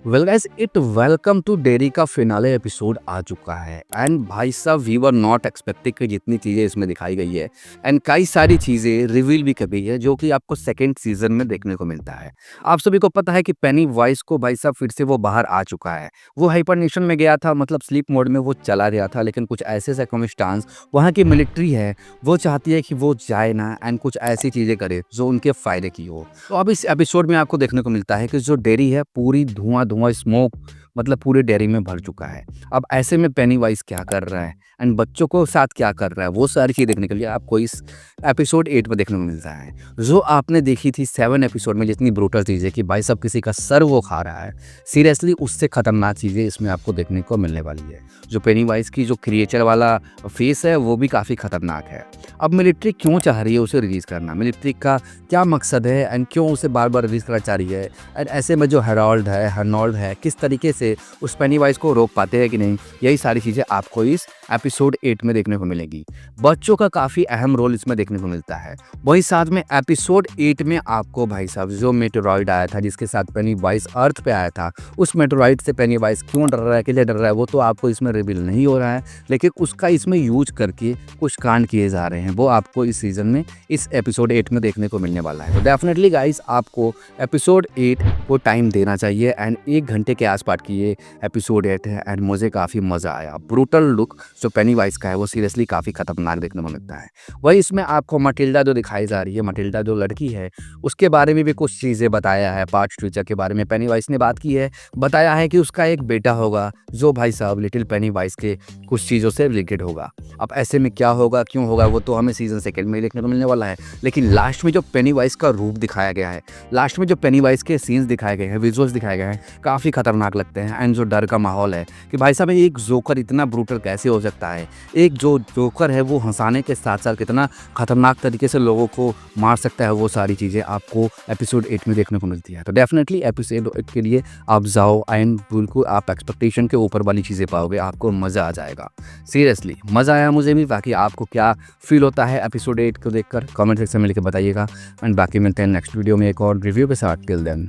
Well guys it welcome to diary का finale episode आ चुका है एंड भाई साहब वी वर नॉट एक्सपेक्टिंग कि जितनी चीज़ें इसमें दिखाई गई है एंड कई सारी चीज़ें रिवील भी कर गई है जो कि आपको सेकंड सीजन में देखने को मिलता है। आप सभी को पता है कि पेनी वॉइस को भाई साहब फिर से वो बाहर आ चुका है। वो हाइपरनेशन में गया था, मतलब स्लीप मोड में वो चला गया था, लेकिन कुछ ऐसे सर्कमस्टांस वहाँ की मिलिट्री है वो चाहती है कि वो जाए ना एंड कुछ ऐसी चीज़ें करे जो उनके फ़ायदे की हो। तो अब इस एपिसोड में आपको देखने को मिलता है कि जो डेरी है पूरी धुआं धुआं स्मोक मतलब पूरे डेयरी में भर चुका है। अब ऐसे में पेनीवाइज क्या कर रहा है एंड बच्चों को साथ क्या कर रहा है, वो सारी चीज़ देखने के लिए आपको इस एपिसोड 8 में देखने को मिलता है। जो आपने देखी थी 7 एपिसोड में जितनी ब्रूटल चीज़ें कि भाई साहब किसी का सर वो खा रहा है, सीरियसली उससे खतरनाक चीज़ें इसमें आपको देखने को मिलने वाली है। जो पेनीवाइज की जो क्रिएचर वाला फेस है वो भी काफ़ी खतरनाक है। अब मिलिट्री क्यों चाह रही है उसे रिलीज़ करना, मिलिट्री का क्या मकसद है एंड क्यों उसे बार बार रिलीज़ करना चाह रही है, एंड ऐसे में जो हर्नोल्ड है किस तरीके से उस पेनीवाइज को रोक पाते हैं कि नहीं, यही सारी चीज़ें आपको इस एपिसोड 8 में देखने को मिलेगी। बच्चों का काफ़ी अहम रोल इसमें देखने को मिलता है। वही साथ में एपिसोड 8 में आपको भाई साहब जो मेटेरॉइड आया था जिसके साथ पेनीवाइज अर्थ पे आया था, उस मेटेरॉइड से पेनीवाइज क्यों डर रहा है, किसलिए डर रहा है, वो तो आपको इसमें रिवील नहीं हो रहा है, लेकिन उसका इसमें यूज करके कुछ कांड किए जा रहे हैं, वो आपको इस सीजन में इस एपिसोड 8 में देखने को मिलने वाला है। तो डेफिनेटली गाइस आपको एपिसोड 8 को टाइम देना चाहिए एंड 1 घंटे के आसपास की ये एपिसोड 8 है एंड मुझे काफ़ी मज़ा आया। ब्रूटल लुक जो पेनीवाइज का है वो सीरियसली काफ़ी खतरनाक देखने को मिलता है। वही इसमें आपको मटिल्डा जो दिखाई जा रही है, मटिल्डा जो लड़की है उसके बारे में भी कुछ चीज़ें बताया है। पास्ट फ्यूचर के बारे में पेनीवाइज ने बात की है, बताया है कि उसका एक बेटा होगा जो भाई साहब लिटिल पेनीवाइज के कुछ चीज़ों से रिलेटेड होगा। अब ऐसे में क्या होगा, क्यों होगा, वो तो हमें सीजन 2 में देखने को मिलने वाला है। लेकिन लास्ट में जो पेनीवाइज का रूप दिखाया गया है, लास्ट में जो पेनीवाइज के सीन्स दिखाए गए हैं, विजुअल्स दिखाए गए हैं, काफ़ी खतरनाक लगते हैं। एंड जो डर का माहौल है कि भाई साहब एक जोकर इतना ब्रूटल कैसे हो सकता है, एक जो जोकर है वो हंसाने के साथ साथ कितना खतरनाक तरीके से लोगों को मार सकता है, वो सारी चीज़ें आपको एपिसोड 8 में देखने को मिलती है। तो डेफिनेटली एपिसोड 8 के लिए आप जाओ एंड बिल्कुल आप एक्सपेक्टेशन के ऊपर वाली चीज़ें पाओगे, आपको मज़ा आ जाएगा। सीरियसली मज़ा आया मुझे भी। बाकी आपको क्या फील होता है एपिसोड 8 को देखकर कमेंट सेक्शन में लिख के बताइएगा एंड बाकी मिलते हैं नेक्स्ट वीडियो में एक और रिव्यू के साथ। Till then.